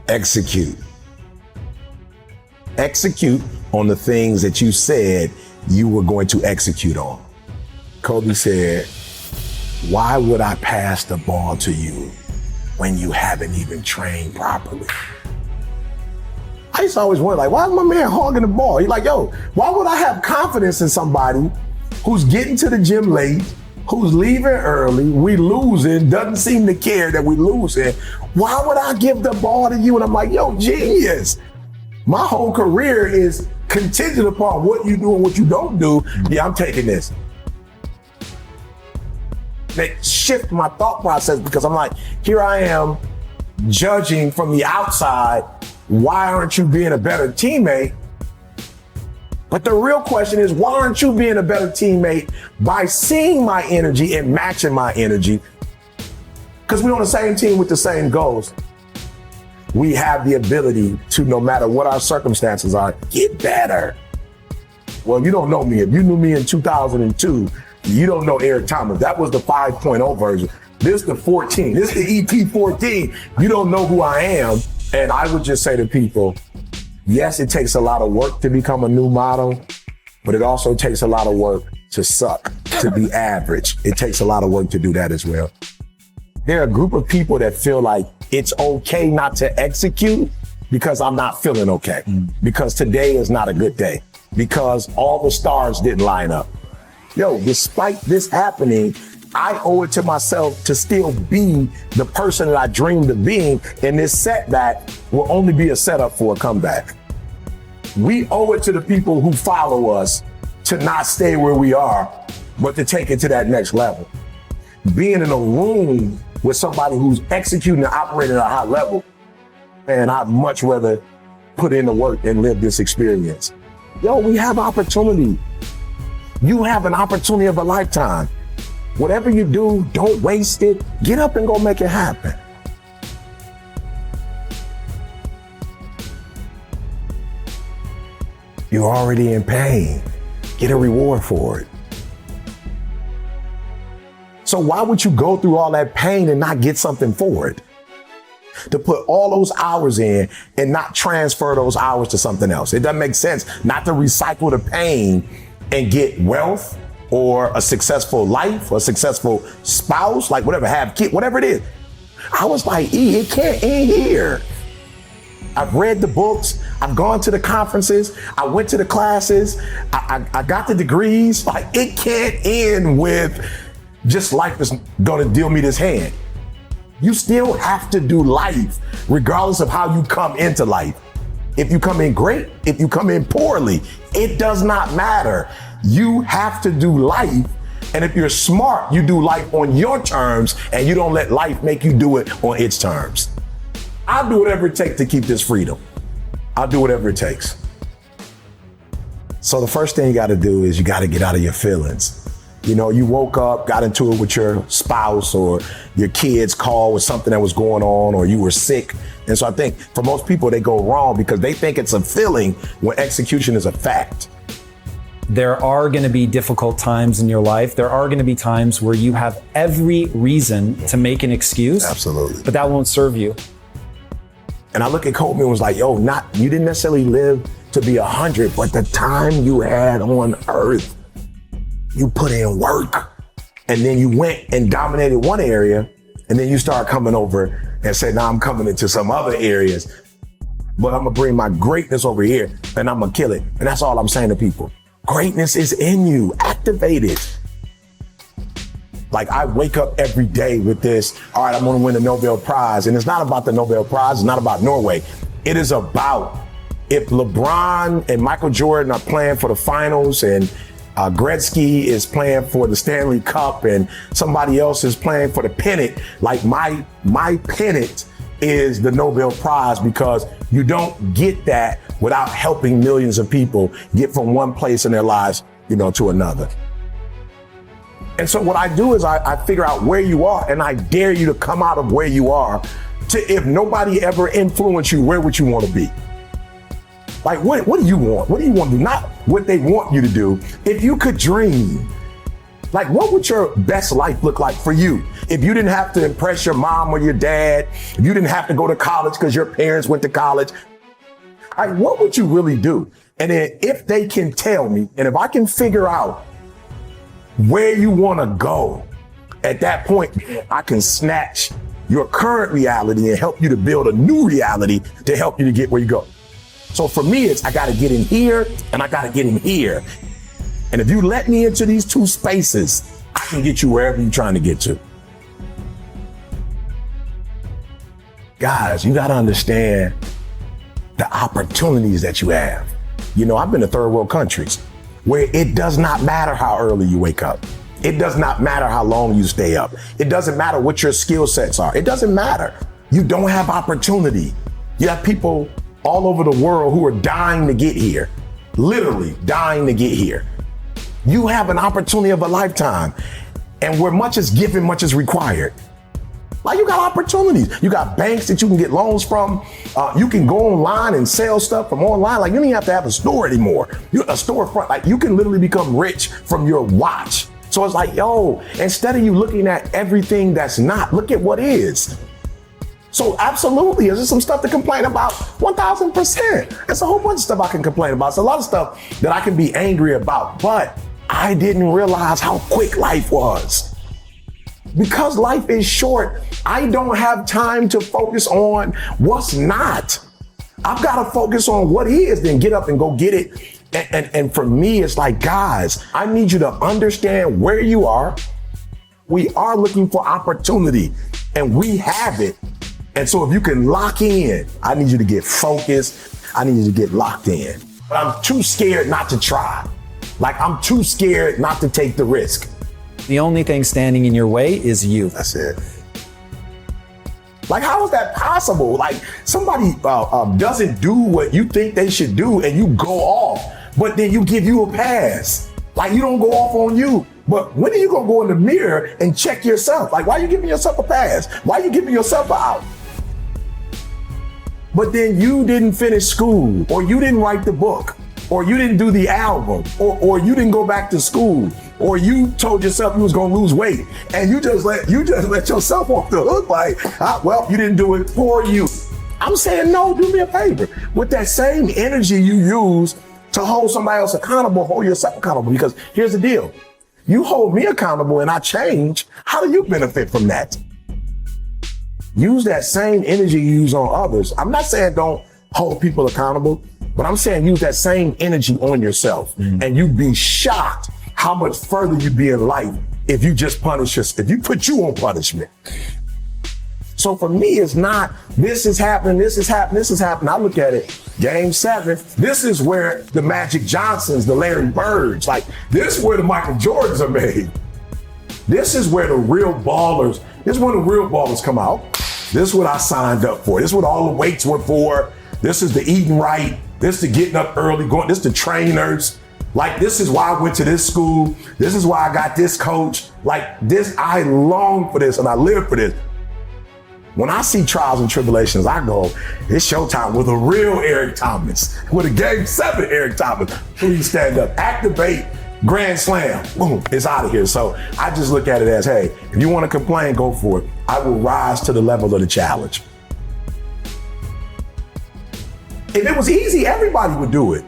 Execute. Execute on the things that you said you were going to execute on. Kobe said, why would I pass the ball to you when you haven't even trained properly? I used to always wonder, like, why is my man hogging the ball? He's like, yo, why would I have confidence in somebody who's getting to the gym late, who's leaving early, we losing, doesn't seem to care that we losing? Why would I give the ball to you? And I'm like, yo, genius. My whole career is contingent upon what you do and what you don't do. Yeah, I'm taking this. They shift my thought process because I'm like, here I am judging from the outside, why aren't you being a better teammate? But the real question is, why aren't you being a better teammate by seeing my energy and matching my energy? Because we're on the same team with the same goals. We have the ability to, no matter what our circumstances are, get better. Well, you don't know me. If you knew me in 2002, you don't know Eric Thomas. That was the 5.0 version. This is the 14. This is the EP 14. You don't know who I am. And I would just say to people, yes, it takes a lot of work to become a new model, but it also takes a lot of work to suck, to be average. It takes a lot of work to do that as well. There are a group of people that feel like it's okay not to execute because I'm not feeling okay, because today is not a good day, because all the stars didn't line up. Yo, despite this happening, I owe it to myself to still be the person that I dreamed of being, and this setback will only be a setup for a comeback. We owe it to the people who follow us to not stay where we are, but to take it to that next level. Being in a room with somebody who's executing and operating at a high level, man, I'd much rather put in the work and live this experience. Yo, we have opportunity. You have an opportunity of a lifetime. Whatever you do, don't waste it. Get up and go make it happen. You're already in pain. Get a reward for it. So why would you go through all that pain and not get something for it? To put all those hours in and not transfer those hours to something else. It doesn't make sense not to recycle the pain and get wealth or a successful life or a successful spouse, like whatever, have kids, whatever it is. I was like, it can't end here. I've read the books. I've gone to the conferences. I went to the classes. I got the degrees. Like, it can't end with just life is gonna deal me this hand. You still have to do life regardless of how you come into life. If you come in great, if you come in poorly, it does not matter. You have to do life. And if you're smart, you do life on your terms and you don't let life make you do it on its terms. I'll do whatever it takes to keep this freedom. I'll do whatever it takes. So the first thing you got to do is you got to get out of your feelings. You know, you woke up, got into it with your spouse or your kids called with something that was going on, or you were sick. And so I think for most people, they go wrong because they think it's a feeling when execution is a fact. There are going to be difficult times in your life. There are going to be times where you have every reason to make an excuse. Absolutely. But that won't serve you. And I look at Kobe and was like, yo, you didn't necessarily live to be 100, but the time you had on earth, you put in work, and then you went and dominated one area, and then you start coming over and said, now I'm coming into some other areas, but I'm gonna bring my greatness over here and I'm gonna kill it. And that's all I'm saying to people. Greatness is in you, activate it. Like, I wake up every day with this, all right, I'm gonna win the Nobel Prize. And it's not about the Nobel Prize, it's not about Norway. It is about if LeBron and Michael Jordan are playing for the finals and Gretzky is playing for the Stanley Cup and somebody else is playing for the pennant, like my pennant is the Nobel Prize, because you don't get that without helping millions of people get from one place in their lives, to another. And so what I do is I figure out where you are, and I dare you to come out of where you are to, if nobody ever influenced you, where would you want to be? Like, what do you want? What do you want to do? Not what they want you to do. If you could dream, like, what would your best life look like for you? if you didn't have to impress your mom or your dad, if you didn't have to go to college because your parents went to college, all right, what would you really do? And then if they can tell me, and if I can figure out where you want to go, at that point, I can snatch your current reality and help you to build a new reality to help you to get where you go. So for me, it's I got to get in here and I got to get in here. And if you let me into these two spaces, I can get you wherever you're trying to get to. Guys, you got to understand the opportunities that you have. You know, I've been to third world countries where it does not matter how early you wake up. It does not matter how long you stay up. It doesn't matter what your skill sets are. It doesn't matter. You don't have opportunity. You have people all over the world who are dying to get here, literally dying to get here. You have an opportunity of a lifetime, and where much is given, much is required. Like, you got opportunities. You got banks that you can get loans from. You can go online and sell stuff from online. Like, you don't even have to have a store anymore. A storefront. Like, you can literally become rich from your watch. So it's like, yo, instead of you looking at everything that's not, look at what is. So absolutely, is there some stuff to complain about? 1000%. There's a whole bunch of stuff I can complain about. It's a lot of stuff that I can be angry about, but I didn't realize how quick life was. Because life is short, I don't have time to focus on what's not. I've got to focus on what is, then get up and go get it. And for me, it's like, guys, I need you to understand where you are. We are looking for opportunity and we have it. And so if you can lock in, I need you to get focused. I need you to get locked in. But I'm too scared not to try. Like, I'm too scared not to take the risk. The only thing standing in your way is you. That's it. Like, how is that possible? Like, somebody doesn't do what you think they should do and you go off, but then you give you a pass. Like, you don't go off on you. But when are you gonna go in the mirror and check yourself? Like, why are you giving yourself a pass? Why are you giving yourself an out? But then you didn't finish school, or you didn't write the book, or you didn't do the album, or you didn't go back to school, or you told yourself you was gonna lose weight, and you just let yourself off the hook. Like, well, you didn't do it for you. I'm saying, no, do me a favor. With that same energy you use to hold somebody else accountable, hold yourself accountable. Because here's the deal: you hold me accountable and I change. How do you benefit from that? Use that same energy you use on others. I'm not saying don't hold people accountable, but I'm saying use that same energy on yourself. And you'd be shocked how much further you'd be in life if you just punish yourself, if you put you on punishment. So for me, it's not, this is happening, this is happening, this is happening. I look at it, Game 7, this is where the Magic Johnsons, the Larry Birds, like, this is where the Michael Jordans are made. This is where the real ballers, this is when the real ballers come out. This is what I signed up for. This is what all the weights were for. This is the eating right. This is the getting up early, going, this is the trainers. Like, this is why I went to this school. This is why I got this coach. Like, this, I long for this and I live for this. When I see trials and tribulations, I go, it's showtime with a real Eric Thomas, with a Game 7 Eric Thomas. Please stand up, activate, grand slam, boom, it's out of here. So I just look at it as, hey, if you want to complain, go for it. I will rise to the level of the challenge. If it was easy, everybody would do it.